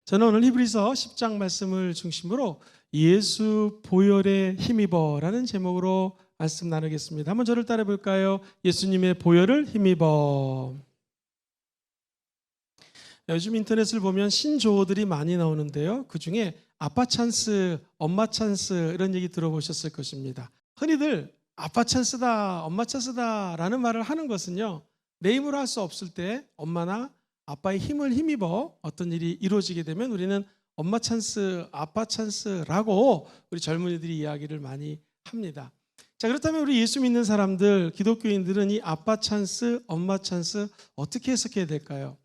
저는 오늘 히브리서 10장 말씀을 중심으로 예수 보혈에 힘입어라는 제목으로 말씀 나누겠습니다. 한번 저를 따라 볼까요? 예수님의 보혈을 힘입어. 요즘 인터넷을 보면 신조어들이 많이 나오는데요. 그중에 아빠 찬스, 엄마 찬스 이런 얘기 들어보셨을 것입니다. 흔히들 아빠 찬스다, 엄마 찬스다 라는 말을 하는 것은요, 내 힘으로 할 수 없을 때 엄마나 아빠의 힘을 힘입어 어떤 일이 이루어지게 되면 우리는 엄마 찬스, 아빠 찬스라고 우리 젊은이들이 이야기를 많이 합니다. 자, 그렇다면 우리 예수 믿는 사람들, 기독교인들은 이 아빠 찬스, 엄마 찬스 어떻게 해석해야 될까요?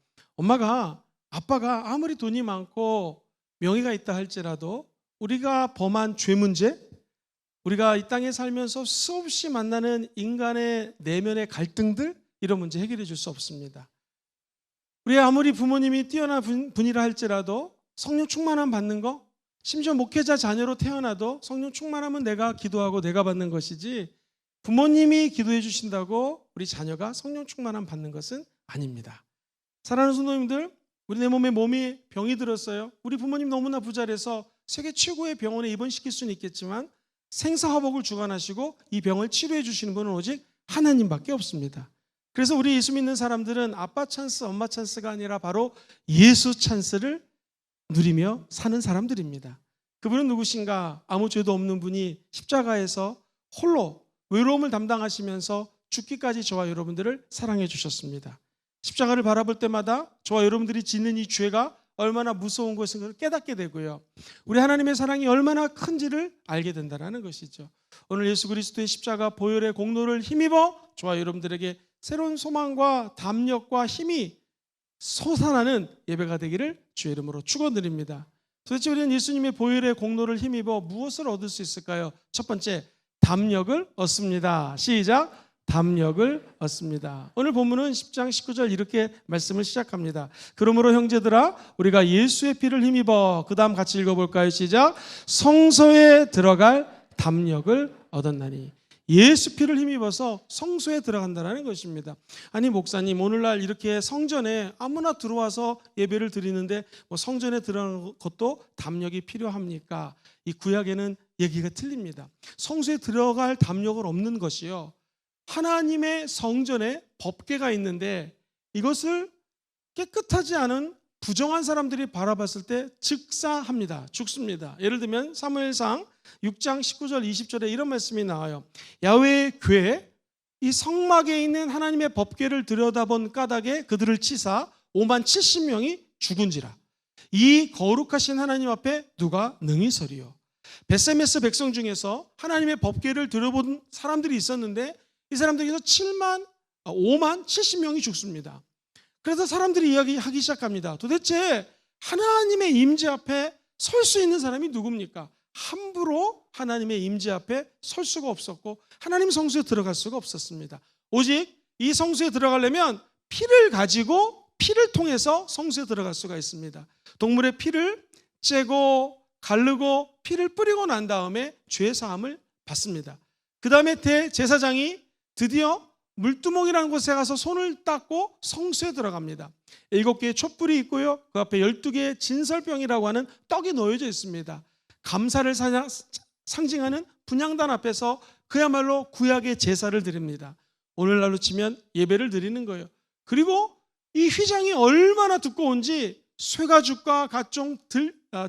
아빠가 아무리 돈이 많고 명예가 있다 할지라도 우리가 범한 죄 문제, 우리가 이 땅에 살면서 수없이 만나는 인간의 내면의 갈등들, 이런 문제 해결해 줄 수 없습니다. 우리 아무리 부모님이 뛰어난 분이라 할지라도 성령 충만함 받는 거, 심지어 목회자 자녀로 태어나도 성령 충만함은 내가 기도하고 내가 받는 것이지, 부모님이 기도해 주신다고 우리 자녀가 성령 충만함 받는 것은 아닙니다. 사랑하는 성도님들, 우리 내 몸이 병이 들었어요. 우리 부모님 너무나 부자라서 세계 최고의 병원에 입원시킬 수는 있겠지만 생사화복을 주관하시고 이 병을 치료해 주시는 분은 오직 하나님밖에 없습니다. 그래서 우리 예수 믿는 사람들은 아빠 찬스, 엄마 찬스가 아니라 바로 예수 찬스를 누리며 사는 사람들입니다. 그분은 누구신가? 아무 죄도 없는 분이 십자가에서 홀로 외로움을 담당하시면서 죽기까지 저와 여러분들을 사랑해 주셨습니다. 십자가를 바라볼 때마다 저와 여러분들이 짓는 이 죄가 얼마나 무서운 것을 깨닫게 되고요, 우리 하나님의 사랑이 얼마나 큰지를 알게 된다는 것이죠. 오늘 예수 그리스도의 십자가 보혈의 공로를 힘입어 저와 여러분들에게 새로운 소망과 담력과 힘이 솟아나는 예배가 되기를 주의 이름으로 축원드립니다. 도대체 우리는 예수님의 보혈의 공로를 힘입어 무엇을 얻을 수 있을까요? 첫 번째, 담력을 얻습니다. 시작! 담력을 얻습니다. 오늘 본문은 10장 19절 이렇게 말씀을 시작합니다. 그러므로 형제들아, 우리가 예수의 피를 힘입어, 그 다음 같이 읽어볼까요? 시작! 성소에 들어갈 담력을 얻었나니. 예수 피를 힘입어서 성소에 들어간다는 것입니다. 아니 목사님, 오늘날 이렇게 성전에 아무나 들어와서 예배를 드리는데 성전에 들어가는 것도 담력이 필요합니까? 이 구약에는 얘기가 틀립니다. 성소에 들어갈 담력을 얻는 것이요, 하나님의 성전에 법궤가 있는데 이것을 깨끗하지 않은 부정한 사람들이 바라봤을 때 즉사합니다. 죽습니다. 예를 들면 사무엘상 6장 19절 20절에 이런 말씀이 나와요. 야훼의 궤, 이 성막에 있는 하나님의 법궤를 들여다본 까닭에 그들을 치사 5만 70명이 죽은지라. 이 거룩하신 하나님 앞에 누가 능히 서리요. 벳세메스 백성 중에서 하나님의 법궤를 들여본 사람들이 있었는데 이 사람들에게서 5만 70명이 죽습니다. 그래서 사람들이 이야기하기 시작합니다. 도대체 하나님의 임재 앞에 설 수 있는 사람이 누굽니까? 함부로 하나님의 임재 앞에 설 수가 없었고 하나님 성소에 들어갈 수가 없었습니다. 오직 이 성소에 들어가려면 피를 가지고, 피를 통해서 성소에 들어갈 수가 있습니다. 동물의 피를 째고 가르고 피를 뿌리고 난 다음에 죄 사함을 받습니다. 그 다음에 대제사장이 드디어 물두멍이라는 곳에 가서 손을 닦고 성소에 들어갑니다. 7개의 촛불이 있고요, 그 앞에 12개의 진설병이라고 하는 떡이 놓여져 있습니다. 감사를 상징하는 분향단 앞에서 그야말로 구약의 제사를 드립니다. 오늘날로 치면 예배를 드리는 거예요. 그리고 이 휘장이 얼마나 두꺼운지 쇠가죽과 각종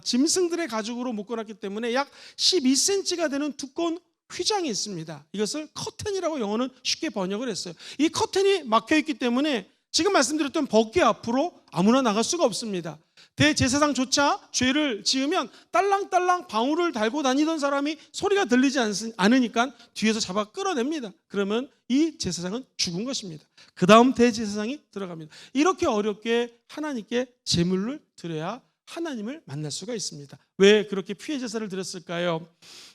짐승들의 가죽으로 묶어놨기 때문에 약 12cm가 되는 두꺼운 휘장이 있습니다. 이것을 커튼이라고 영어는 쉽게 번역을 했어요. 이 커튼이 막혀있기 때문에 지금 말씀드렸던 법궤 앞으로 아무나 나갈 수가 없습니다. 대제사장조차 죄를 지으면 딸랑딸랑 방울을 달고 다니던 사람이 소리가 들리지 않으니까 뒤에서 잡아 끌어냅니다. 그러면 이 제사장은 죽은 것입니다. 그 다음 대제사장이 들어갑니다. 이렇게 어렵게 하나님께 제물을 드려야 하나님을 만날 수가 있습니다. 왜 그렇게 피의 제사를 드렸을까요?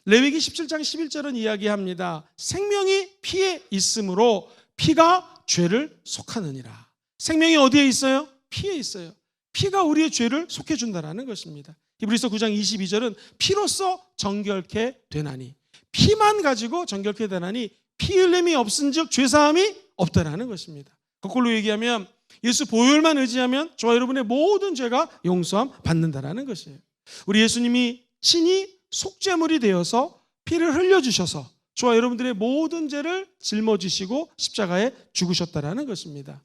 레위기 17장 11절은 이야기합니다. 생명이 피에 있으므로 피가 죄를 속하느니라. 생명이 어디에 있어요? 피에 있어요. 피가 우리의 죄를 속해준다는 것입니다. 히브리서 9장 22절은 피로써 정결케 되나니, 피만 가지고 정결케 되나니 피 흘림이 없은즉 죄사함이 없다라는 것입니다. 거꾸로 얘기하면 예수 보혈만 의지하면 저와 여러분의 모든 죄가 용서함 받는다라는 것이에요. 우리 예수님이 친히 속죄물이 되어서 피를 흘려주셔서 저와 여러분들의 모든 죄를 짊어지시고 십자가에 죽으셨다라는 것입니다.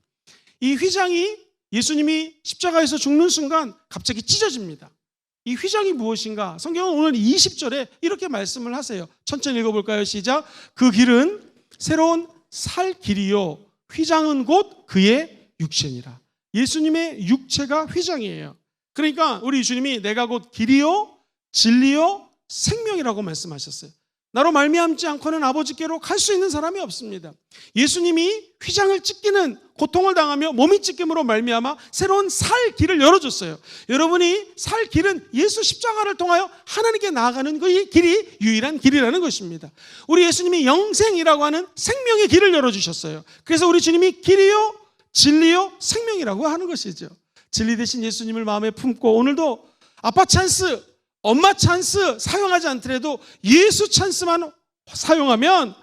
이 휘장이 예수님이 십자가에서 죽는 순간 갑자기 찢어집니다. 이 휘장이 무엇인가? 성경은 오늘 20절에 이렇게 말씀을 하세요. 천천히 읽어볼까요? 시작. 그 길은 새로운 살 길이요 휘장은 곧 그의 육체니라. 예수님의 육체가 휘장이에요. 그러니까 우리 주님이 내가 곧 길이요 진리요 생명이라고 말씀하셨어요. 나로 말미암지 않고는 아버지께로 갈 수 있는 사람이 없습니다. 예수님이 휘장을 찢기는 고통을 당하며 몸이 찢김으로 말미암아 새로운 살 길을 열어줬어요. 여러분이 살 길은 예수 십자가를 통하여 하나님께 나아가는 그 길이 유일한 길이라는 것입니다. 우리 예수님이 영생이라고 하는 생명의 길을 열어주셨어요. 그래서 우리 주님이 길이요 진리요 생명이라고 하는 것이죠. 진리 대신 예수님을 마음에 품고 오늘도 아빠 찬스, 엄마 찬스 사용하지 않더라도 예수 찬스만 사용하면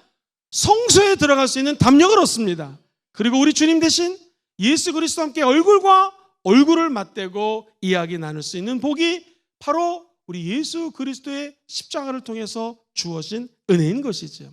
성소에 들어갈 수 있는 담력을 얻습니다. 그리고 우리 주님 대신 예수 그리스도와 함께 얼굴과 얼굴을 맞대고 이야기 나눌 수 있는 복이 바로 우리 예수 그리스도의 십자가를 통해서 주어진 은혜인 것이죠.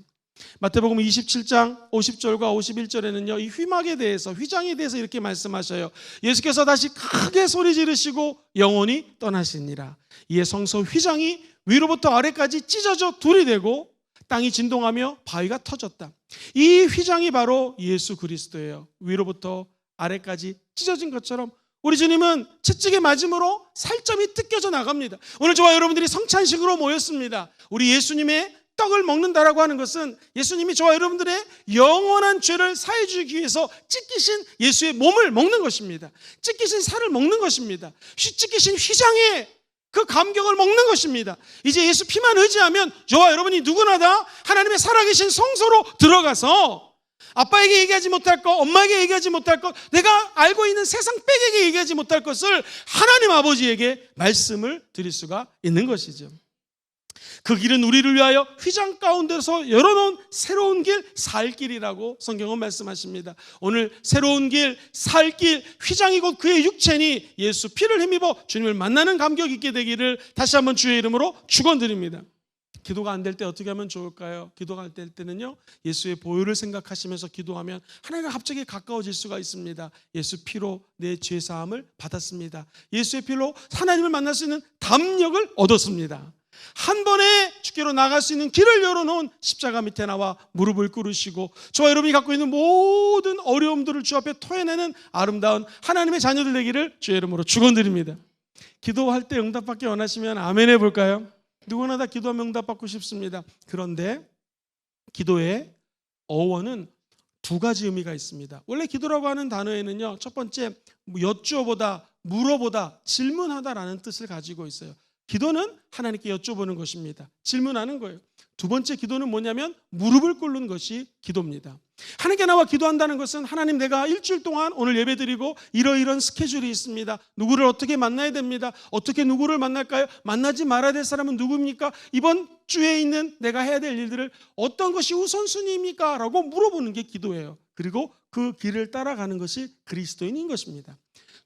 마태복음 27장 50절과 51절에는요 이 휘막에 대해서 휘장에 대해서 이렇게 말씀하셔요. 예수께서 다시 크게 소리 지르시고 영원히 떠나시니라. 이에 성소 휘장이 위로부터 아래까지 찢어져 둘이 되고 땅이 진동하며 바위가 터졌다. 이 휘장이 바로 예수 그리스도예요. 위로부터 아래까지 찢어진 것처럼 우리 주님은 채찍에 맞음으로 살점이 뜯겨져 나갑니다. 오늘 저와 여러분들이 성찬식으로 모였습니다. 우리 예수님의 떡을 먹는다라고 하는 것은 예수님이 저와 여러분들의 영원한 죄를 사해 주기 위해서 찢기신 예수의 몸을 먹는 것입니다. 찢기신 살을 먹는 것입니다. 찢기신 휘장의 그 감격을 먹는 것입니다. 이제 예수 피만 의지하면 저와 여러분이 누구나 다 하나님의 살아계신 성소로 들어가서 아빠에게 얘기하지 못할 것, 엄마에게 얘기하지 못할 것, 내가 알고 있는 세상 빽에게 얘기하지 못할 것을 하나님 아버지에게 말씀을 드릴 수가 있는 것이죠. 그 길은 우리를 위하여 휘장 가운데서 열어놓은 새로운 길, 살 길이라고 성경은 말씀하십니다. 오늘 새로운 길, 살 길, 휘장이 곧 그의 육체니 예수 피를 힘입어 주님을 만나는 감격이 있게 되기를 다시 한번 주의 이름으로 축원드립니다. 기도가 안 될 때 어떻게 하면 좋을까요? 기도가 안 될 때는요 예수의 보혈을 생각하시면서 기도하면 하나님과 갑자기 가까워질 수가 있습니다. 예수 피로 내 죄사함을 받았습니다. 예수의 피로 하나님을 만날 수 있는 담력을 얻었습니다. 한 번에 주께로 나갈 수 있는 길을 열어놓은 십자가 밑에 나와 무릎을 꿇으시고 저와 여러분이 갖고 있는 모든 어려움들을 주 앞에 토해내는 아름다운 하나님의 자녀들 되기를 주의 이름으로 축원드립니다. 기도할 때 응답받기 원하시면 아멘 해볼까요? 누구나 다 기도하면 응답받고 싶습니다. 그런데 기도의 어원은 두 가지 의미가 있습니다. 원래 기도라고 하는 단어에는요 첫 번째 여쭈어보다, 물어보다, 질문하다라는 뜻을 가지고 있어요. 기도는 하나님께 여쭤보는 것입니다. 질문하는 거예요. 두 번째 기도는 뭐냐면 무릎을 꿇는 것이 기도입니다. 하나님께 나와 기도한다는 것은 하나님 내가 일주일 동안 오늘 예배드리고 이러이러한 스케줄이 있습니다. 누구를 어떻게 만나야 됩니다. 어떻게 누구를 만날까요? 만나지 말아야 될 사람은 누구입니까? 이번 주에 있는 내가 해야 될 일들을 어떤 것이 우선순위입니까? 라고 물어보는 게 기도예요. 그리고 그 길을 따라가는 것이 그리스도인인 것입니다.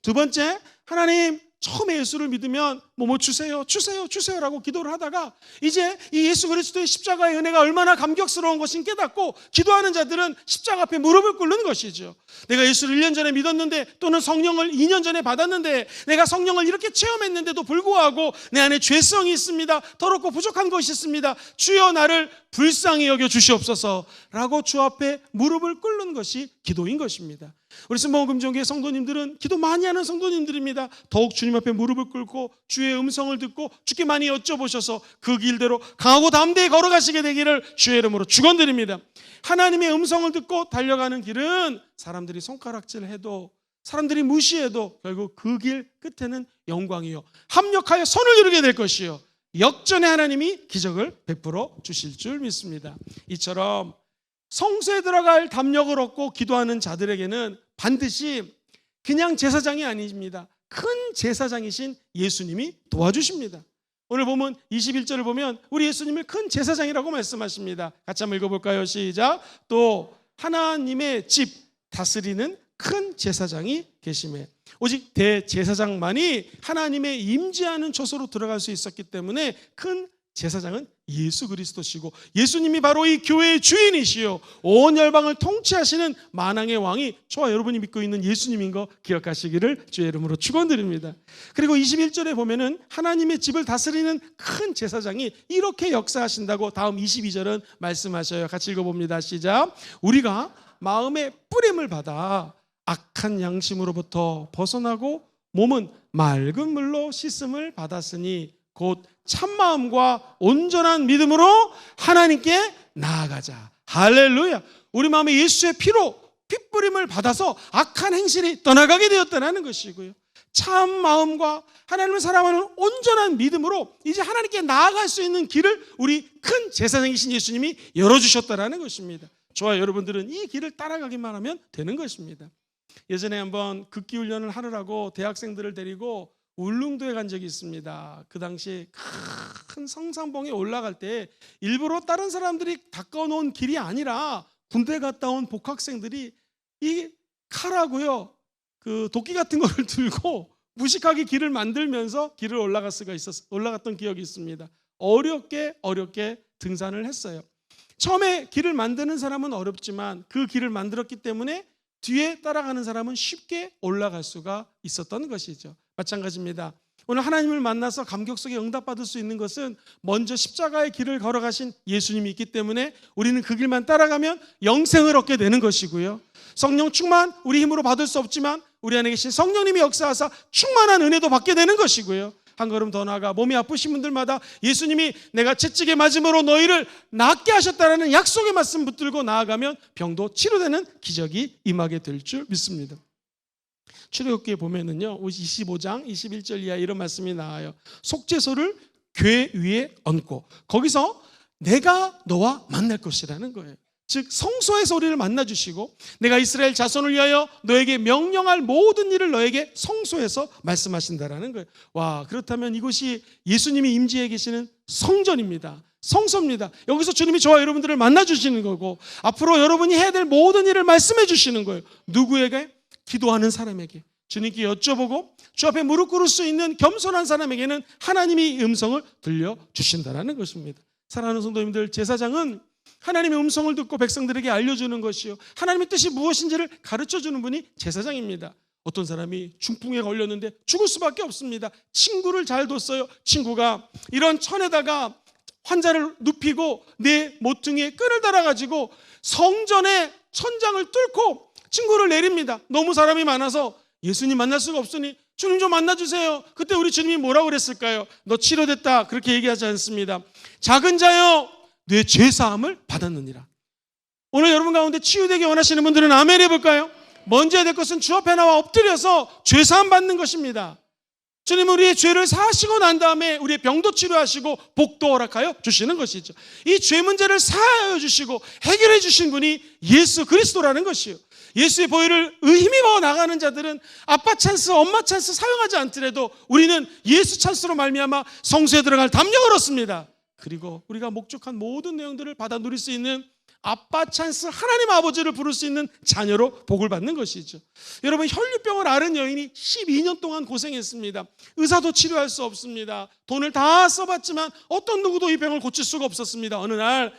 두 번째, 하나님 처음에 예수를 믿으면 뭐 주세요라고 기도를 하다가 이제 이 예수 그리스도의 십자가의 은혜가 얼마나 감격스러운 것인 깨닫고 기도하는 자들은 십자가 앞에 무릎을 꿇는 것이죠. 내가 예수를 1년 전에 믿었는데 또는 성령을 2년 전에 받았는데 내가 성령을 이렇게 체험했는데도 불구하고 내 안에 죄성이 있습니다. 더럽고 부족한 것이 있습니다. 주여 나를 불쌍히 여겨 주시옵소서라고 주 앞에 무릎을 꿇는 것이 기도인 것입니다. 우리 순복음금종교회 성도님들은 기도 많이 하는 성도님들입니다. 더욱 주님 앞에 무릎을 꿇고 주의 음성을 듣고 주께 많이 여쭤보셔서 그 길대로 강하고 담대히 걸어가시게 되기를 주의 이름으로 축원드립니다. 하나님의 음성을 듣고 달려가는 길은 사람들이 손가락질해도 사람들이 무시해도 결국 그 길 끝에는 영광이요 합력하여 선을 이루게 될 것이요 역전의 하나님이 기적을 베풀어 주실 줄 믿습니다. 이처럼 성소에 들어갈 담력을 얻고 기도하는 자들에게는 반드시 그냥 제사장이 아닙니다. 큰 제사장이신 예수님이 도와주십니다. 오늘 보면 21절을 보면 우리 예수님을 큰 제사장이라고 말씀하십니다. 같이 한번 읽어볼까요? 시작. 또 하나님의 집 다스리는 큰 제사장이 계심에 오직 대제사장만이 하나님의 임재하는 처소로 들어갈 수 있었기 때문에 큰 제사장은 예수 그리스도시고 예수님이 바로 이 교회의 주인이시요 온 열방을 통치하시는 만왕의 왕이 저와 여러분이 믿고 있는 예수님인 거 기억하시기를 주의 이름으로 축원드립니다. 그리고 21절에 보면은 하나님의 집을 다스리는 큰 제사장이 이렇게 역사하신다고 다음 22절은 말씀하셔요. 같이 읽어봅니다. 시작. 우리가 마음의 뿌림을 받아 악한 양심으로부터 벗어나고 몸은 맑은 물로 씻음을 받았으니 곧 참마음과 온전한 믿음으로 하나님께 나아가자. 할렐루야. 우리 마음에 예수의 피로 핏부림을 받아서 악한 행실이 떠나가게 되었다는 것이고요, 참마음과 하나님을 사랑하는 온전한 믿음으로 이제 하나님께 나아갈 수 있는 길을 우리 큰 제사장이신 예수님이 열어주셨다는 것입니다. 저와 여러분들은 이 길을 따라가기만 하면 되는 것입니다. 예전에 한번 극기훈련을 하느라고 대학생들을 데리고 울릉도에 간 적이 있습니다. 그 당시 큰 성산봉에 올라갈 때 일부러 다른 사람들이 닦아놓은 길이 아니라 군대 갔다 온 복학생들이 이 칼하고요, 그 도끼 같은 거를 들고 무식하게 길을 만들면서 길을 올라갔던 기억이 있습니다. 어렵게 등산을 했어요. 처음에 길을 만드는 사람은 어렵지만 그 길을 만들었기 때문에 뒤에 따라가는 사람은 쉽게 올라갈 수가 있었던 것이죠. 마찬가지입니다. 오늘 하나님을 만나서 감격 속에 응답받을 수 있는 것은 먼저 십자가의 길을 걸어가신 예수님이 있기 때문에 우리는 그 길만 따라가면 영생을 얻게 되는 것이고요, 성령 충만 우리 힘으로 받을 수 없지만 우리 안에 계신 성령님이 역사하사 충만한 은혜도 받게 되는 것이고요, 한 걸음 더 나아가 몸이 아프신 분들마다 예수님이 내가 채찍에 맞음으로 너희를 낫게 하셨다는 약속의 말씀 붙들고 나아가면 병도 치료되는 기적이 임하게 될 줄 믿습니다. 출애굽기에 보면은요 25장 21절 이하 이런 말씀이 나와요. 속죄소를 궤 위에 얹고 거기서 내가 너와 만날 것이라는 거예요. 즉 성소에서 우리를 만나주시고 내가 이스라엘 자손을 위하여 너에게 명령할 모든 일을 너에게 성소에서 말씀하신다라는 거예요. 와, 그렇다면 이곳이 예수님이 임재해 계시는 성전입니다. 성소입니다. 여기서 주님이 저와 여러분들을 만나주시는 거고 앞으로 여러분이 해야 될 모든 일을 말씀해 주시는 거예요. 누구에게? 기도하는 사람에게, 주님께 여쭤보고 주 앞에 무릎 꿇을 수 있는 겸손한 사람에게는 하나님이 음성을 들려주신다는 것입니다. 사랑하는 성도님들, 제사장은 하나님의 음성을 듣고 백성들에게 알려주는 것이요, 하나님의 뜻이 무엇인지를 가르쳐주는 분이 제사장입니다. 어떤 사람이 중풍에 걸렸는데 죽을 수밖에 없습니다. 친구를 잘 뒀어요. 친구가 이런 천에다가 환자를 눕히고 내 모퉁이에 끈을 달아가지고 성전의 천장을 뚫고 친구를 내립니다. 너무 사람이 많아서 예수님 만날 수가 없으니 주님 좀 만나주세요. 그때 우리 주님이 뭐라고 그랬을까요? 너 치료됐다 그렇게 얘기하지 않습니다. 작은 자여 내 죄사함을 받았느니라. 오늘 여러분 가운데 치유되기 원하시는 분들은 아멘 해볼까요? 먼저 해야 될 것은 주 앞에 나와 엎드려서 죄사함 받는 것입니다. 주님은 우리의 죄를 사하시고 난 다음에 우리의 병도 치료하시고 복도 허락하여 주시는 것이죠. 이 죄 문제를 사하여 주시고 해결해 주신 분이 예수 그리스도라는 것이요, 예수의 보혈을 힘입어 나가는 자들은 아빠 찬스, 엄마 찬스 사용하지 않더라도 우리는 예수 찬스로 말미암아 성소에 들어갈 담력을 얻습니다. 그리고 우리가 목적한 모든 내용들을 받아 누릴 수 있는 아빠 찬스, 하나님 아버지를 부를 수 있는 자녀로 복을 받는 것이죠. 여러분, 혈류병을 앓은 여인이 12년 동안 고생했습니다. 의사도 치료할 수 없습니다. 돈을 다 써봤지만 어떤 누구도 이 병을 고칠 수가 없었습니다. 어느 날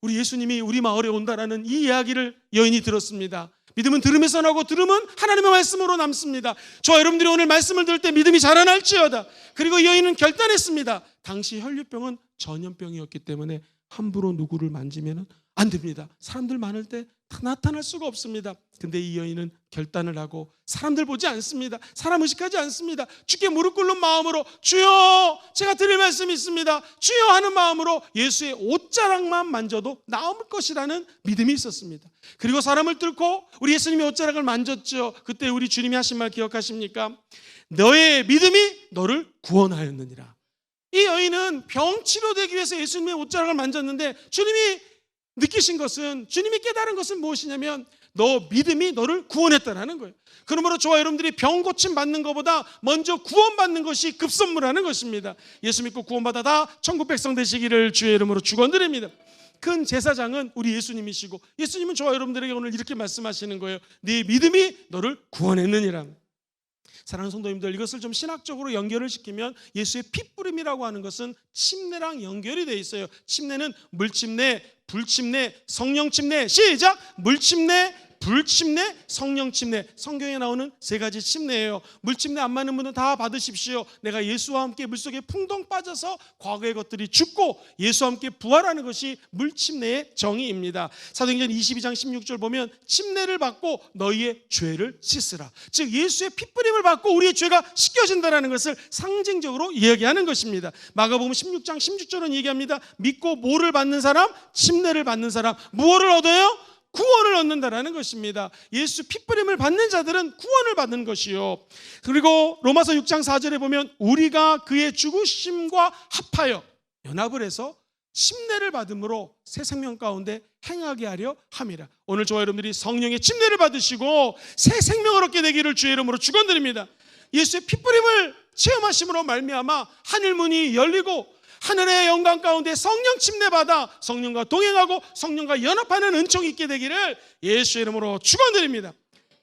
우리 예수님이 우리 마을에 온다라는 이 이야기를 여인이 들었습니다. 믿음은 들음에서 나고 들음은 하나님의 말씀으로 남습니다. 저와 여러분들이 오늘 말씀을 들을 때 믿음이 자라날지어다. 그리고 여인은 결단했습니다. 당시 혈류병은 전염병이었기 때문에 함부로 누구를 만지면 안 됩니다. 사람들 많을 때 나타날 수가 없습니다. 근데 이 여인은 결단을 하고 사람들 보지 않습니다. 사람 의식하지 않습니다. 주께 무릎 꿇는 마음으로 주여 제가 드릴 말씀이 있습니다, 주여 하는 마음으로 예수의 옷자락만 만져도 나을 것이라는 믿음이 있었습니다. 그리고 사람을 뚫고 우리 예수님의 옷자락을 만졌죠. 그때 우리 주님이 하신 말 기억하십니까? 너의 믿음이 너를 구원하였느니라. 이 여인은 병 치료되기 위해서 예수님의 옷자락을 만졌는데 주님이 느끼신 것은, 주님이 깨달은 것은 무엇이냐면 너 믿음이 너를 구원했다는 거예요. 그러므로 저와 여러분들이 병 고침 받는 것보다 먼저 구원받는 것이 급선무라는 것입니다. 예수 믿고 구원받아 다 천국 백성 되시기를 주의 이름으로 축원드립니다. 큰 제사장은 우리 예수님이시고, 예수님은 저와 여러분들에게 오늘 이렇게 말씀하시는 거예요. 네 믿음이 너를 구원했느니라. 사랑하는 성도님들, 이것을 좀 신학적으로 연결을 시키면 예수의 피뿌림이라고 하는 것은 침례랑 연결이 되어 있어요. 침례는 물침례, 불침례, 성령침례. 시작! 물침례, 불침례, 성령침례. 성경에 나오는 세 가지 침례예요. 물침례 안 맞는 분은 다 받으십시오. 내가 예수와 함께 물속에 풍덩 빠져서 과거의 것들이 죽고 예수와 함께 부활하는 것이 물침례의 정의입니다. 사도행전 22장 16절 보면 침례를 받고 너희의 죄를 씻으라. 즉 예수의 핏부림을 받고 우리의 죄가 씻겨진다는 것을 상징적으로 이야기하는 것입니다. 마가복음 16장 16절은 얘기합니다. 믿고 뭐를 받는 사람? 침례를 받는 사람. 무엇을 얻어요? 구원을 얻는다라는 것입니다. 예수 핏부림을 받는 자들은 구원을 받는 것이요. 그리고 로마서 6장 4절에 보면 우리가 그의 죽으심과 합하여 연합을 해서 침례를 받음으로 새 생명 가운데 행하게 하려 함이라. 오늘 저와 여러분들이 성령의 침례를 받으시고 새 생명을 얻게 되기를 주의 이름으로 축원드립니다. 예수의 핏부림을 체험하심으로 말미암아 하늘 문이 열리고 하늘의 영광 가운데 성령 침례받아 성령과 동행하고 성령과 연합하는 은총이 있게 되기를 예수의 이름으로 축원드립니다.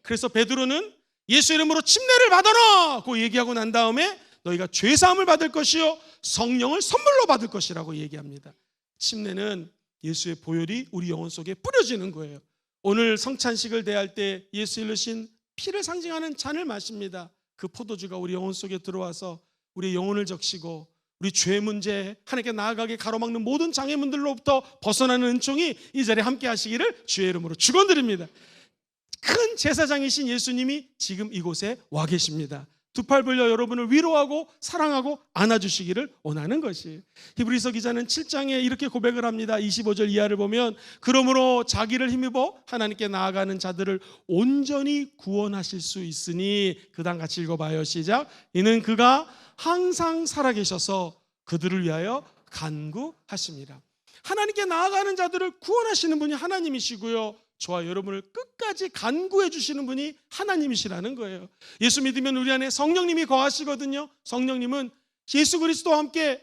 그래서 베드로는 예수의 이름으로 침례를 받아라 고 얘기하고 난 다음에 너희가 죄사함을 받을 것이요 성령을 선물로 받을 것이라고 얘기합니다. 침례는 예수의 보혈이 우리 영혼 속에 뿌려지는 거예요. 오늘 성찬식을 대할 때 예수 흘리신 피를 상징하는 잔을 마십니다. 그 포도주가 우리 영혼 속에 들어와서 우리 영혼을 적시고 우리 죄 문제, 하나님께 나아가게 가로막는 모든 장애물들로부터 벗어나는 은총이 이 자리에 함께 하시기를 주의 이름으로 축원드립니다. 큰 제사장이신 예수님이 지금 이곳에 와 계십니다. 두 팔 벌려 여러분을 위로하고 사랑하고 안아주시기를 원하는 것이에요. 히브리서 기자는 7장에 이렇게 고백을 합니다. 25절 이하를 보면 그러므로 자기를 힘입어 하나님께 나아가는 자들을 온전히 구원하실 수 있으니 그 다음 같이 읽어봐요. 시작. 이는 그가 항상 살아계셔서 그들을 위하여 간구하십니다. 하나님께 나아가는 자들을 구원하시는 분이 하나님이시고요, 저와 여러분을 끝까지 간구해 주시는 분이 하나님이시라는 거예요. 예수 믿으면 우리 안에 성령님이 거하시거든요. 성령님은 예수 그리스도와 함께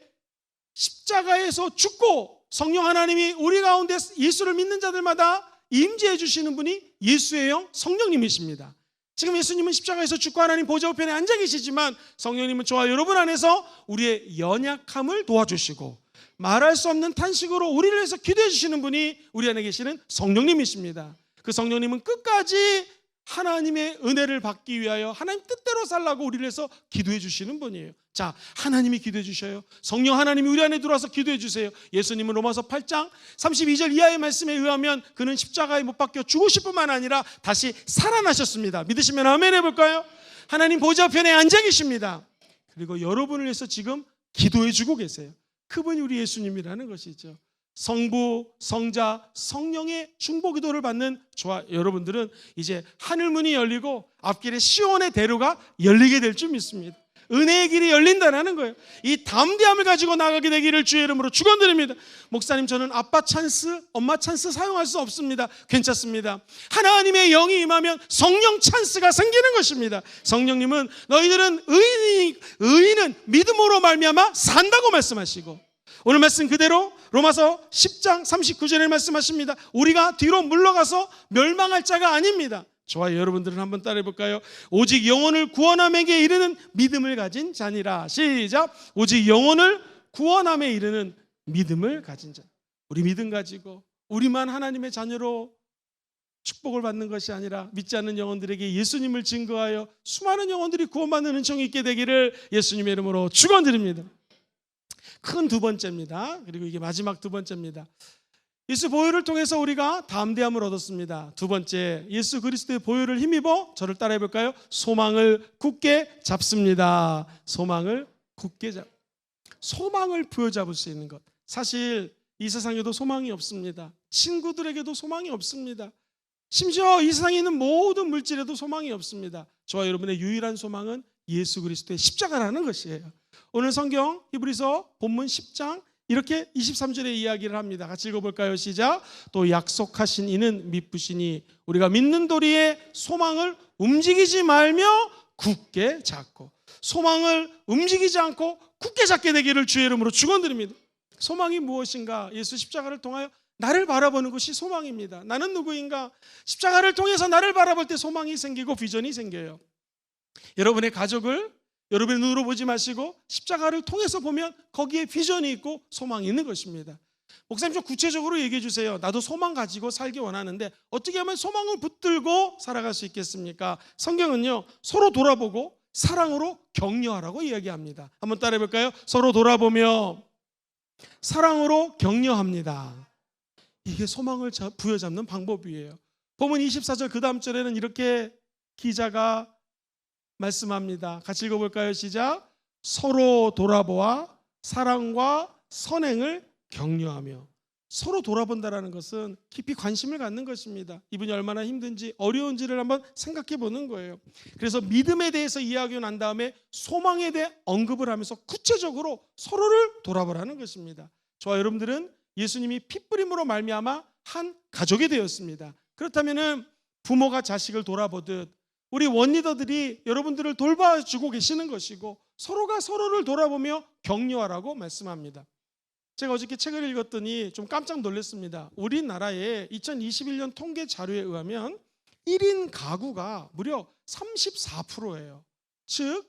십자가에서 죽고 성령 하나님이 우리 가운데 예수를 믿는 자들마다 임재해 주시는 분이 예수의 영 성령님이십니다. 지금 예수님은 십자가에서 죽고 하나님 보좌 우편에 앉아 계시지만 성령님은 저와 여러분 안에서 우리의 연약함을 도와주시고 말할 수 없는 탄식으로 우리를 위해서 기도해 주시는 분이 우리 안에 계시는 성령님이십니다. 그 성령님은 끝까지 하나님의 은혜를 받기 위하여 하나님 뜻대로 살라고 우리를 위해서 기도해 주시는 분이에요. 자, 하나님이 기도해 주셔요. 성령 하나님이 우리 안에 들어와서 기도해 주세요. 예수님은 로마서 8장 32절 이하의 말씀에 의하면 그는 십자가에 못 박혀 죽으실 뿐만 아니라 다시 살아나셨습니다. 믿으시면 아멘 해볼까요? 하나님 보좌 편에 앉아 계십니다. 그리고 여러분을 위해서 지금 기도해 주고 계세요. 그분이 우리 예수님이라는 것이죠. 성부, 성자, 성령의 중보 기도를 받는 저와 여러분들은 이제 하늘 문이 열리고 앞길에 시온의 대로가 열리게 될 줄 믿습니다. 은혜의 길이 열린다는 거예요. 이 담대함을 가지고 나가게 되기를 주의 이름으로 축원드립니다. 목사님, 저는 아빠 찬스, 엄마 찬스 사용할 수 없습니다. 괜찮습니다. 하나님의 영이 임하면 성령 찬스가 생기는 것입니다. 성령님은 너희들은 의인은 믿음으로 말미암아 산다고 말씀하시고, 오늘 말씀 그대로 로마서 10장 39절에 말씀하십니다. 우리가 뒤로 물러가서 멸망할 자가 아닙니다. 저와 여러분들은 한번 따라해 볼까요? 오직 영혼을 구원함에게 이르는 믿음을 가진 자니라. 시작. 오직 영혼을 구원함에 이르는 믿음을 가진 자. 우리 믿음 가지고 우리만 하나님의 자녀로 축복을 받는 것이 아니라 믿지 않는 영혼들에게 예수님을 증거하여 수많은 영혼들이 구원받는 은총이 있게 되기를 예수님의 이름으로 축원드립니다. 큰 두 번째입니다. 그리고 이게 마지막 두 번째입니다. 예수 보혈을 통해서 우리가 담대함을 얻었습니다. 두 번째, 예수 그리스도의 보혈을 힘입어 저를 따라해 볼까요? 소망을 굳게 잡습니다. 소망을 굳게 소망을 부여잡을 수 있는 것. 사실 이 세상에도 소망이 없습니다. 친구들에게도 소망이 없습니다. 심지어 이 세상에 있는 모든 물질에도 소망이 없습니다. 저와 여러분의 유일한 소망은 예수 그리스도의 십자가라는 것이에요. 오늘 성경 히브리서 본문 10장 이렇게 23절에 이야기를 합니다. 같이 읽어볼까요? 시작. 또 약속하신 이는 미쁘시니 우리가 믿는 도리에 소망을 움직이지 말며 굳게 잡고, 소망을 움직이지 않고 굳게 잡게 되기를 주의 이름으로 축원드립니다. 소망이 무엇인가? 예수 십자가를 통하여 나를 바라보는 것이 소망입니다. 나는 누구인가? 십자가를 통해서 나를 바라볼 때 소망이 생기고 비전이 생겨요. 여러분의 가족을 여러분의 눈으로 보지 마시고 십자가를 통해서 보면 거기에 비전이 있고 소망이 있는 것입니다. 목사님 좀 구체적으로 얘기해 주세요. 나도 소망 가지고 살기 원하는데 어떻게 하면 소망을 붙들고 살아갈 수 있겠습니까? 성경은요, 서로 돌아보고 사랑으로 격려하라고 이야기합니다. 한번 따라해 볼까요? 서로 돌아보며 사랑으로 격려합니다. 이게 소망을 부여잡는 방법이에요. 본문 24절 그 다음 절에는 이렇게 기자가 말씀합니다. 같이 읽어볼까요? 시작. 서로 돌아보아 사랑과 선행을 격려하며. 서로 돌아본다라는 것은 깊이 관심을 갖는 것입니다. 이분이 얼마나 힘든지 어려운지를 한번 생각해 보는 거예요. 그래서 믿음에 대해서 이야기가 난 다음에 소망에 대해 언급을 하면서 구체적으로 서로를 돌아보라는 것입니다. 저와 여러분들은 예수님이 핏부림으로 말미암아 한 가족이 되었습니다. 그렇다면 부모가 자식을 돌아보듯 우리 원리더들이 여러분들을 돌봐주고 계시는 것이고 서로가 서로를 돌아보며 격려하라고 말씀합니다. 제가 어저께 책을 읽었더니 좀 깜짝 놀랐습니다. 우리나라의 2021년 통계 자료에 의하면 1인 가구가 무려 34%예요. 즉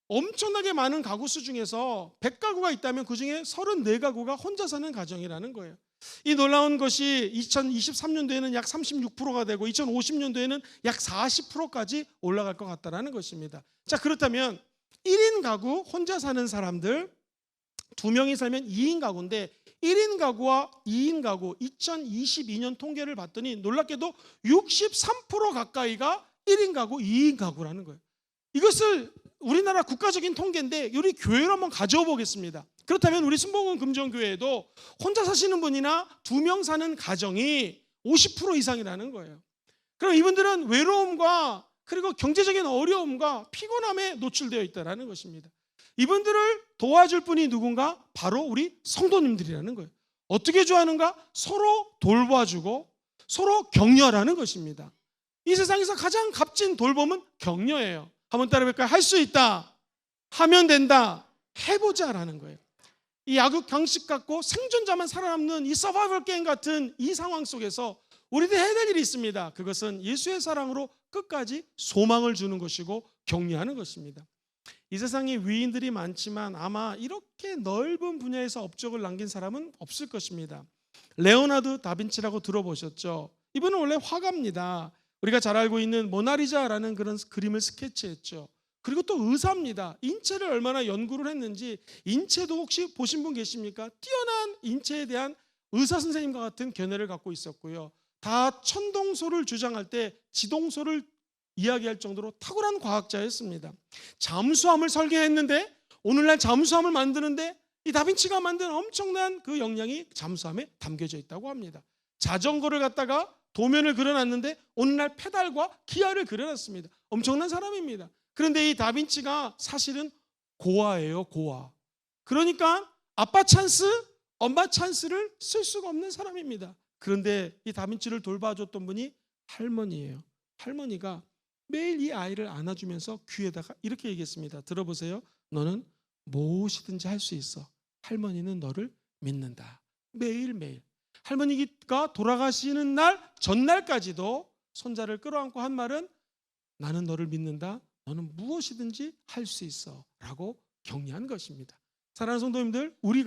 엄청나게 많은 가구 수 중에서 100가구가 있다면 그중에 34가구가 혼자 사는 가정이라는 거예요. 이 놀라운 것이 2023년도에는 약 36%가 되고 2050년도에는 약 40%까지 올라갈 것 같다는 것입니다. 자, 그렇다면 1인 가구 혼자 사는 사람들 2명이 살면 2인 가구인데 1인 가구와 2인 가구 2022년 통계를 봤더니 놀랍게도 63% 가까이가 1인 가구, 2인 가구라는 거예요. 이것을 우리나라 국가적인 통계인데 우리 교회로 한번 가져오 보겠습니다. 그렇다면 우리 순복음 금정교회에도 혼자 사시는 분이나 2명 사는 가정이 50% 이상이라는 거예요. 그럼 이분들은 외로움과 그리고 경제적인 어려움과 피곤함에 노출되어 있다는 것입니다. 이분들을 도와줄 분이 누군가? 바로 우리 성도님들이라는 거예요. 어떻게 좋아하는가? 서로 돌봐주고 서로 격려하라는 것입니다. 이 세상에서 가장 값진 돌봄은 격려예요. 한번 따라해볼까요? 할 수 있다, 하면 된다, 해보자라는 거예요. 이 야구 경식 같고 생존자만 살아남는 이 서바이벌 게임 같은 이 상황 속에서 우리들 해야 될 일이 있습니다. 그것은 예수의 사랑으로 끝까지 소망을 주는 것이고 격려하는 것입니다. 이 세상에 위인들이 많지만 아마 이렇게 넓은 분야에서 업적을 남긴 사람은 없을 것입니다. 레오나르도 다빈치라고 들어보셨죠? 이분은 원래 화가입니다. 우리가 잘 알고 있는 모나리자라는 그런 그림을 스케치했죠. 그리고 또 의사입니다. 인체를 얼마나 연구를 했는지 인체도 혹시 보신 분 계십니까? 뛰어난 인체에 대한 의사 선생님과 같은 견해를 갖고 있었고요. 다 천동소를 주장할 때 지동소를 이야기할 정도로 탁월한 과학자였습니다. 잠수함을 설계했는데 오늘날 잠수함을 만드는데 이 다빈치가 만든 엄청난 그 역량이 잠수함에 담겨져 있다고 합니다. 자전거를 갖다가 도면을 그려놨는데 오늘날 페달과 기아를 그려놨습니다. 엄청난 사람입니다. 그런데 이 다빈치가 사실은 고아예요, 고아. 그러니까 아빠 찬스, 엄마 찬스를 쓸 수가 없는 사람입니다. 그런데 이 다빈치를 돌봐줬던 분이 할머니예요. 할머니가 매일 이 아이를 안아주면서 귀에다가 이렇게 얘기했습니다. 들어보세요. 너는 무엇이든지 할 수 있어. 할머니는 너를 믿는다. 매일매일. 할머니가 돌아가시는 날 전날까지도 손자를 끌어안고 한 말은 나는 너를 믿는다. 너는 무엇이든지 할 수 있어 라고 격려한 것입니다. 사랑하는 성도님들, 우리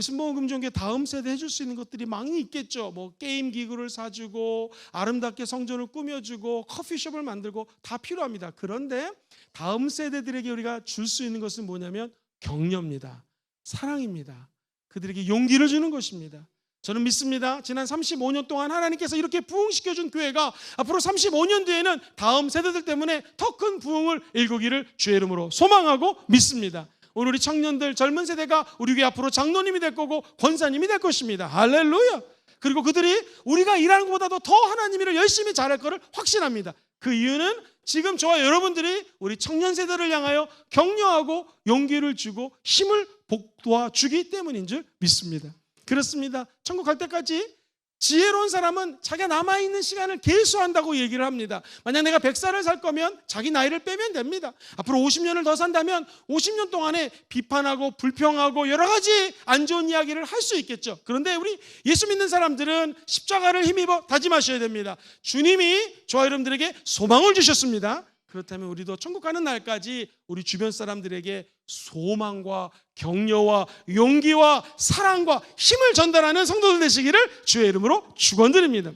순복음 금종교회 다음 세대 해줄 수 있는 것들이 많이 있겠죠. 뭐 게임 기구를 사주고 아름답게 성전을 꾸며주고 커피숍을 만들고 다 필요합니다. 그런데 다음 세대들에게 우리가 줄 수 있는 것은 뭐냐면 격려입니다. 사랑입니다. 그들에게 용기를 주는 것입니다. 저는 믿습니다. 지난 35년 동안 하나님께서 이렇게 부흥시켜준 교회가 앞으로 35년 뒤에는 다음 세대들 때문에 더 큰 부흥을 일구기를 주의 이름으로 소망하고 믿습니다. 오늘 우리 청년들 젊은 세대가 우리 교회 앞으로 장로님이 될 거고 권사님이 될 것입니다. 할렐루야. 그리고 그들이 우리가 일하는 것보다도 더 하나님 일을 열심히 잘할 것을 확신합니다. 그 이유는 지금 저와 여러분들이 우리 청년 세대를 향하여 격려하고 용기를 주고 힘을 북돋아 주기 때문인 줄 믿습니다. 그렇습니다. 천국 갈 때까지 지혜로운 사람은 자기가 남아있는 시간을 계수한다고 얘기를 합니다. 만약 내가 100살을 살 거면 자기 나이를 빼면 됩니다. 앞으로 50년을 더 산다면 50년 동안에 비판하고 불평하고 여러 가지 안 좋은 이야기를 할 수 있겠죠. 그런데 우리 예수 믿는 사람들은 십자가를 힘입어 다짐하셔야 됩니다. 주님이 저와 여러분들에게 소망을 주셨습니다. 그렇다면 우리도 천국 가는 날까지 우리 주변 사람들에게 소망과 격려와 용기와 사랑과 힘을 전달하는 성도들 되시기를 주의 이름으로 축원드립니다.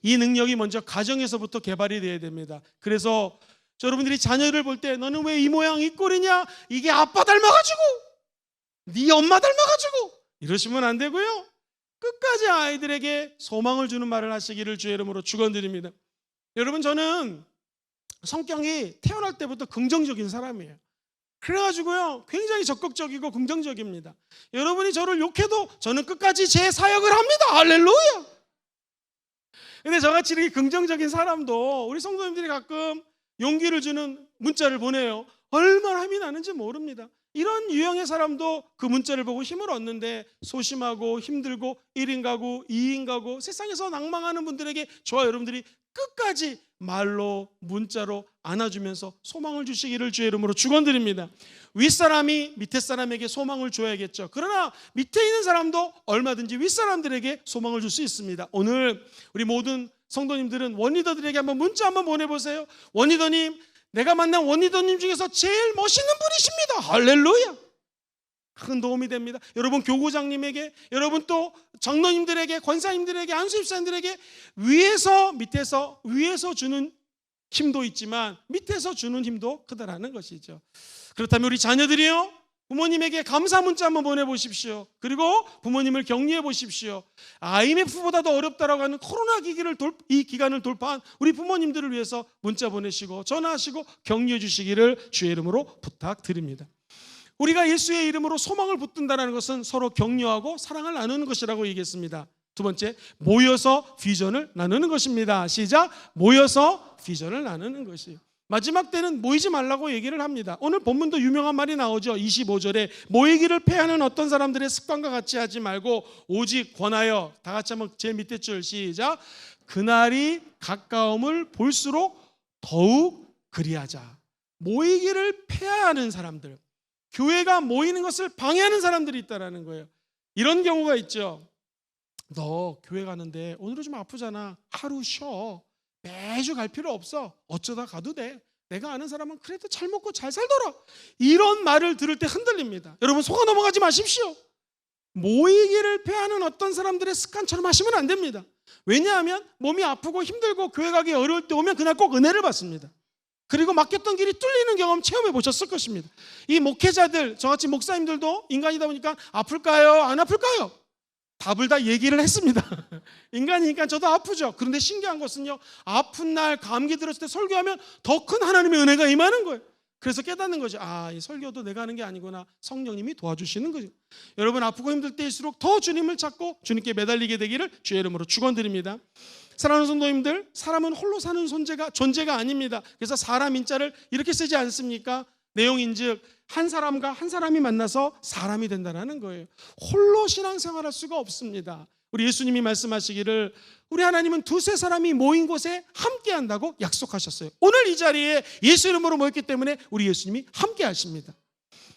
이 능력이 먼저 가정에서부터 개발이 돼야 됩니다. 그래서 여러분들이 자녀를 볼 때 너는 왜 이 모양 이 꼴이냐? 이게 아빠 닮아가지고 네 엄마 닮아가지고 이러시면 안 되고요. 끝까지 아이들에게 소망을 주는 말을 하시기를 주의 이름으로 축원드립니다. 여러분, 저는 성격이 태어날 때부터 긍정적인 사람이에요. 그래가지고요 굉장히 적극적이고 긍정적입니다. 여러분이 저를 욕해도 저는 끝까지 제 사역을 합니다. 할렐루야. 근데 저같이 이렇게 긍정적인 사람도 우리 성도님들이 가끔 용기를 주는 문자를 보내요. 얼마나 힘이 나는지 모릅니다. 이런 유형의 사람도 그 문자를 보고 힘을 얻는데, 소심하고 힘들고 1인 가구 2인 가구 세상에서 낭망하는 분들에게 저와 여러분들이 끝까지 말로 문자로 안아주면서 소망을 주시기를 주의 이름으로 축원드립니다. 윗사람이 밑에 사람에게 소망을 줘야겠죠. 그러나 밑에 있는 사람도 얼마든지 윗사람들에게 소망을 줄 수 있습니다. 오늘 우리 모든 성도님들은 원리더들에게 한번 문자 한번 보내보세요. 원리더님, 내가 만난 원리더님 중에서 제일 멋있는 분이십니다. 할렐루야. 큰 도움이 됩니다. 여러분 교구장님에게, 여러분 또 장로님들에게, 권사님들에게, 안수집사님들에게 위에서 밑에서 위에서 주는 힘도 있지만 밑에서 주는 힘도 크다라는 것이죠. 그렇다면 우리 자녀들이요, 부모님에게 감사 문자 한번 보내보십시오. 그리고 부모님을 격려해 보십시오. IMF보다도 어렵다라고 하는 코로나 이 기간을 돌파한 우리 부모님들을 위해서 문자 보내시고 전화하시고 격려해 주시기를 주의 이름으로 부탁드립니다. 우리가 예수의 이름으로 소망을 붙든다는 것은 서로 격려하고 사랑을 나누는 것이라고 얘기했습니다. 두 번째, 모여서 비전을 나누는 것입니다. 시작. 모여서 비전을 나누는 것이에요. 마지막 때는 모이지 말라고 얘기를 합니다. 오늘 본문도 유명한 말이 나오죠. 25절에 모이기를 패하는 어떤 사람들의 습관과 같이 하지 말고 오직 권하여, 다 같이 한번 제 밑에 줄 시작. 그날이 가까움을 볼수록 더욱 그리하자. 모이기를 패하는 사람들, 교회가 모이는 것을 방해하는 사람들이 있다는 거예요. 이런 경우가 있죠. 너 교회 가는데 오늘은 좀 아프잖아. 하루 쉬어. 매주 갈 필요 없어. 어쩌다 가도 돼. 내가 아는 사람은 그래도 잘 먹고 잘 살더라. 이런 말을 들을 때 흔들립니다. 여러분 속아 넘어가지 마십시오. 모이기를 패하는 어떤 사람들의 습관처럼 하시면 안 됩니다. 왜냐하면 몸이 아프고 힘들고 교회 가기 어려울 때 오면 그날 꼭 은혜를 받습니다. 그리고 막혔던 길이 뚫리는 경험 체험해 보셨을 것입니다. 이 목회자들, 저같이 목사님들도 인간이다 보니까 아플까요? 안 아플까요? 답을 다 얘기를 했습니다. 인간이니까 저도 아프죠. 그런데 신기한 것은요, 아픈 날 감기 들었을 때 설교하면 더 큰 하나님의 은혜가 임하는 거예요. 그래서 깨닫는 거죠. 아, 이 설교도 내가 하는 게 아니구나. 성령님이 도와주시는 거죠. 여러분 아프고 힘들 때일수록 더 주님을 찾고 주님께 매달리게 되기를 주의 이름으로 축원드립니다. 사랑하는 성도님들, 사람은 홀로 사는 존재가 아닙니다. 그래서 사람 인자를 이렇게 쓰지 않습니까? 내용인즉 한 사람과 한 사람이 만나서 사람이 된다는 거예요. 홀로 신앙생활할 수가 없습니다. 우리 예수님이 말씀하시기를 우리 하나님은 두세 사람이 모인 곳에 함께 한다고 약속하셨어요. 오늘 이 자리에 예수 이름으로 모였기 때문에 우리 예수님이 함께 하십니다.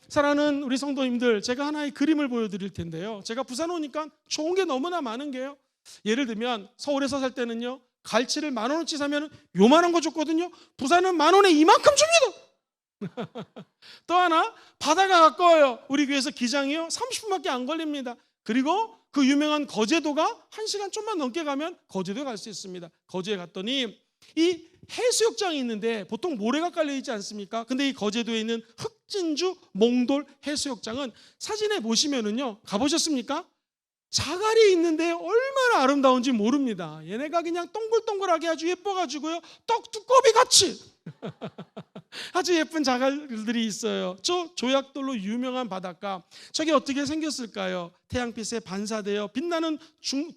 사랑하는 우리 성도님들, 제가 하나의 그림을 보여드릴 텐데요. 제가 부산 오니까 좋은 게 너무나 많은 게요. 예를 들면 서울에서 살 때는요, 갈치를 10,000원어치 사면 요만한 거 줬거든요. 부산은 10,000원에 이만큼 줍니다. 또 하나, 바다가 가까워요. 우리 교회에서 기장이요 30분밖에 안 걸립니다. 그리고 그 유명한 거제도가 1시간 좀만 넘게 가면 거제도에 갈 수 있습니다. 거제에 갔더니 이 해수욕장이 있는데 보통 모래가 깔려 있지 않습니까? 근데 이 거제도에 있는 흑진주 몽돌 해수욕장은 사진에 보시면은요, 가보셨습니까? 자갈이 있는데 얼마나 아름다운지 모릅니다. 얘네가 그냥 동글동글하게 아주 예뻐가지고요, 떡두꺼비 같이 아주 예쁜 자갈들이 있어요. 저 조약돌로 유명한 바닷가, 저게 어떻게 생겼을까요? 태양빛에 반사되어 빛나는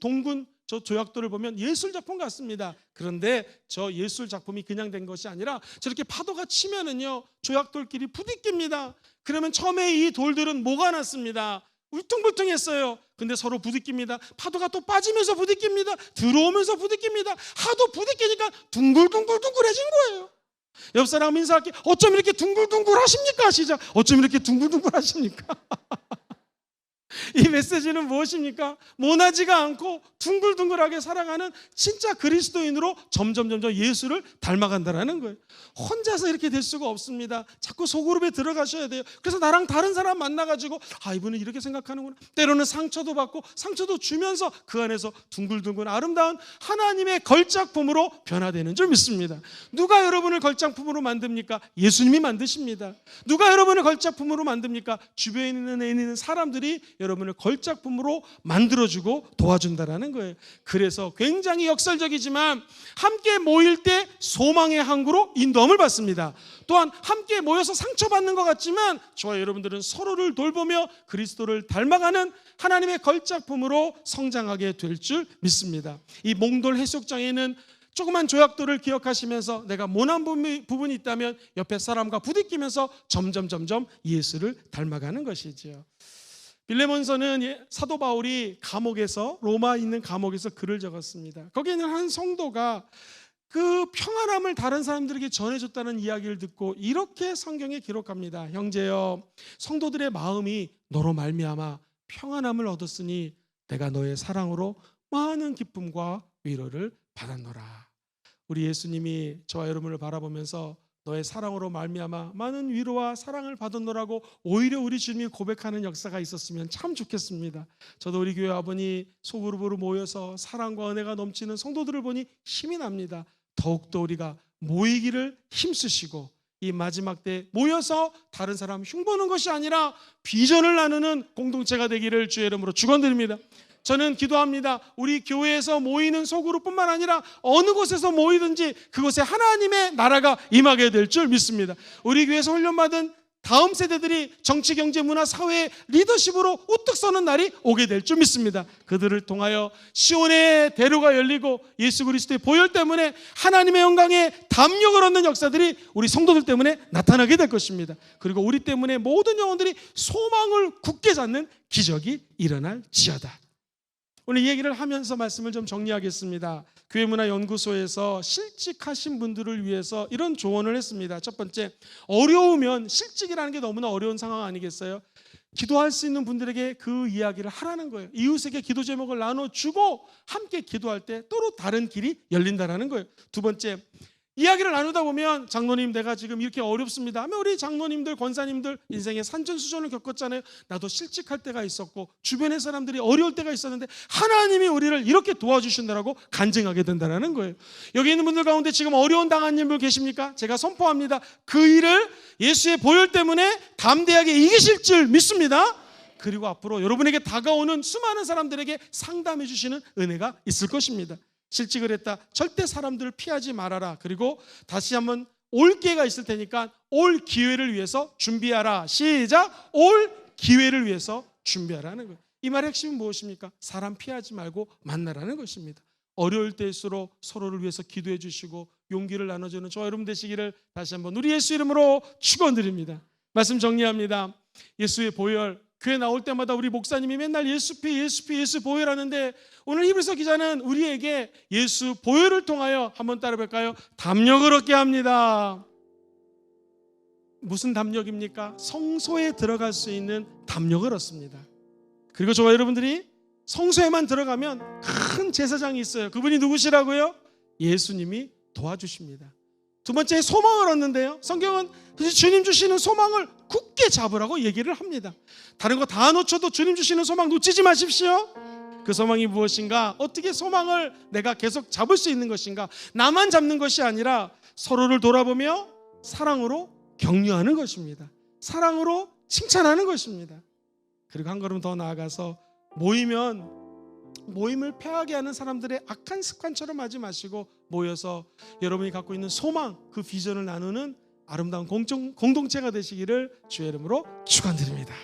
동군 저 조약돌을 보면 예술작품 같습니다. 그런데 저 예술작품이 그냥 된 것이 아니라 저렇게 파도가 치면은요, 조약돌끼리 부딪힙니다. 그러면 처음에 이 돌들은 뭐가 났습니다. 울퉁불퉁했어요. 근데 서로 부딪힙니다. 파도가 또 빠지면서 부딪힙니다. 들어오면서 부딪힙니다. 하도 부딪히니까 둥글둥글둥글해진 거예요. 옆 사람 인사할게. 어쩜 이렇게 둥글둥글 하십니까? 시작. 어쩜 이렇게 둥글둥글 하십니까? 이 메시지는 무엇입니까? 모나지가 않고 둥글둥글하게 살아가는 진짜 그리스도인으로 점점 예수를 닮아간다는 거예요. 혼자서 이렇게 될 수가 없습니다. 자꾸 소그룹에 들어가셔야 돼요. 그래서 나랑 다른 사람 만나가지고 이분은 이렇게 생각하는구나. 때로는 상처도 받고 상처도 주면서 그 안에서 둥글둥글 아름다운 하나님의 걸작품으로 변화되는 줄 믿습니다. 누가 여러분을 걸작품으로 만듭니까? 예수님이 만드십니다. 누가 여러분을 걸작품으로 만듭니까? 주변에 있는 사람들이 여러분을 걸작품으로 만들어주고 도와준다는 거예요. 그래서 굉장히 역설적이지만 함께 모일 때 소망의 항구로 인도함을 받습니다. 또한 함께 모여서 상처받는 것 같지만 저와 여러분들은 서로를 돌보며 그리스도를 닮아가는 하나님의 걸작품으로 성장하게 될 줄 믿습니다. 이 몽돌 해수욕장에는 조그만 조약돌을 기억하시면서 내가 모난 부분이 있다면 옆에 사람과 부딪히면서 점점 예수를 닮아가는 것이지요. 빌레몬서는 사도 바울이 감옥에서 로마에 있는 감옥에서 글을 적었습니다. 거기에는 한 성도가 그 평안함을 다른 사람들에게 전해줬다는 이야기를 듣고 이렇게 성경에 기록합니다. 형제여, 성도들의 마음이 너로 말미암아 평안함을 얻었으니 내가 너의 사랑으로 많은 기쁨과 위로를 받았노라. 우리 예수님이 저와 여러분을 바라보면서 너의 사랑으로 말미암아 많은 위로와 사랑을 받았노라고 오히려 우리 주님이 고백하는 역사가 있었으면 참 좋겠습니다. 저도 우리 교회 아버니 소그룹으로 모여서 사랑과 은혜가 넘치는 성도들을 보니 힘이 납니다. 더욱더 우리가 모이기를 힘쓰시고 이 마지막 때 모여서 다른 사람 흉보는 것이 아니라 비전을 나누는 공동체가 되기를 주의 이름으로 축원드립니다. 저는 기도합니다. 우리 교회에서 모이는 소그룹뿐만 아니라 어느 곳에서 모이든지 그곳에 하나님의 나라가 임하게 될 줄 믿습니다. 우리 교회에서 훈련받은 다음 세대들이 정치, 경제, 문화, 사회의 리더십으로 우뚝 서는 날이 오게 될 줄 믿습니다. 그들을 통하여 시온의 대로가 열리고 예수 그리스도의 보혈 때문에 하나님의 영광에 담력을 얻는 역사들이 우리 성도들 때문에 나타나게 될 것입니다. 그리고 우리 때문에 모든 영혼들이 소망을 굳게 잡는 기적이 일어날지어다. 오늘 이 얘기를 하면서 말씀을 좀 정리하겠습니다. 교회문화연구소에서 실직하신 분들을 위해서 이런 조언을 했습니다. 첫 번째, 어려우면 실직이라는 게 너무나 어려운 상황 아니겠어요? 기도할 수 있는 분들에게 그 이야기를 하라는 거예요. 이웃에게 기도 제목을 나눠주고 함께 기도할 때 또 다른 길이 열린다는 거예요. 두 번째, 이야기를 나누다 보면 장로님 내가 지금 이렇게 어렵습니다 하면 우리 장로님들, 권사님들 인생의 산전수전을 겪었잖아요. 나도 실직할 때가 있었고 주변의 사람들이 어려울 때가 있었는데 하나님이 우리를 이렇게 도와주신다라고 간증하게 된다는 거예요. 여기 있는 분들 가운데 지금 어려운 당한 분 계십니까? 제가 선포합니다. 그 일을 예수의 보혈 때문에 담대하게 이기실 줄 믿습니다. 그리고 앞으로 여러분에게 다가오는 수많은 사람들에게 상담해 주시는 은혜가 있을 것입니다. 실직을 했다. 절대 사람들을 피하지 말아라. 그리고 다시 한번 올 기회가 있을 테니까 올 기회를 위해서 준비하라. 시작. 올 기회를 위해서 준비하라는 거예요. 이 말의 핵심은 무엇입니까? 사람 피하지 말고 만나라는 것입니다. 어려울 때일수록 서로를 위해서 기도해 주시고 용기를 나눠주는 저와 여러분 되시기를 다시 한번 우리 예수 이름으로 축원드립니다. 말씀 정리합니다. 예수의 보혈, 교회 나올 때마다 우리 목사님이 맨날 예수 보혈 하는데 오늘 히브리서 기자는 우리에게 예수 보혈을 통하여 한번 따라 볼까요? 담력을 얻게 합니다. 무슨 담력입니까? 성소에 들어갈 수 있는 담력을 얻습니다. 그리고 저와 여러분들이 성소에만 들어가면 큰 제사장이 있어요. 그분이 누구시라고요? 예수님이 도와주십니다. 두 번째, 소망을 얻는데요. 성경은 주님 주시는 소망을 굳게 잡으라고 얘기를 합니다. 다른 거 다 놓쳐도 주님 주시는 소망 놓치지 마십시오. 그 소망이 무엇인가? 어떻게 소망을 내가 계속 잡을 수 있는 것인가? 나만 잡는 것이 아니라 서로를 돌아보며 사랑으로 격려하는 것입니다. 사랑으로 칭찬하는 것입니다. 그리고 한 걸음 더 나아가서 모임을 패하게 하는 사람들의 악한 습관처럼 하지 마시고 모여서 여러분이 갖고 있는 소망, 그 비전을 나누는 아름다운 공동체가 되시기를 주의 이름으로 축원드립니다.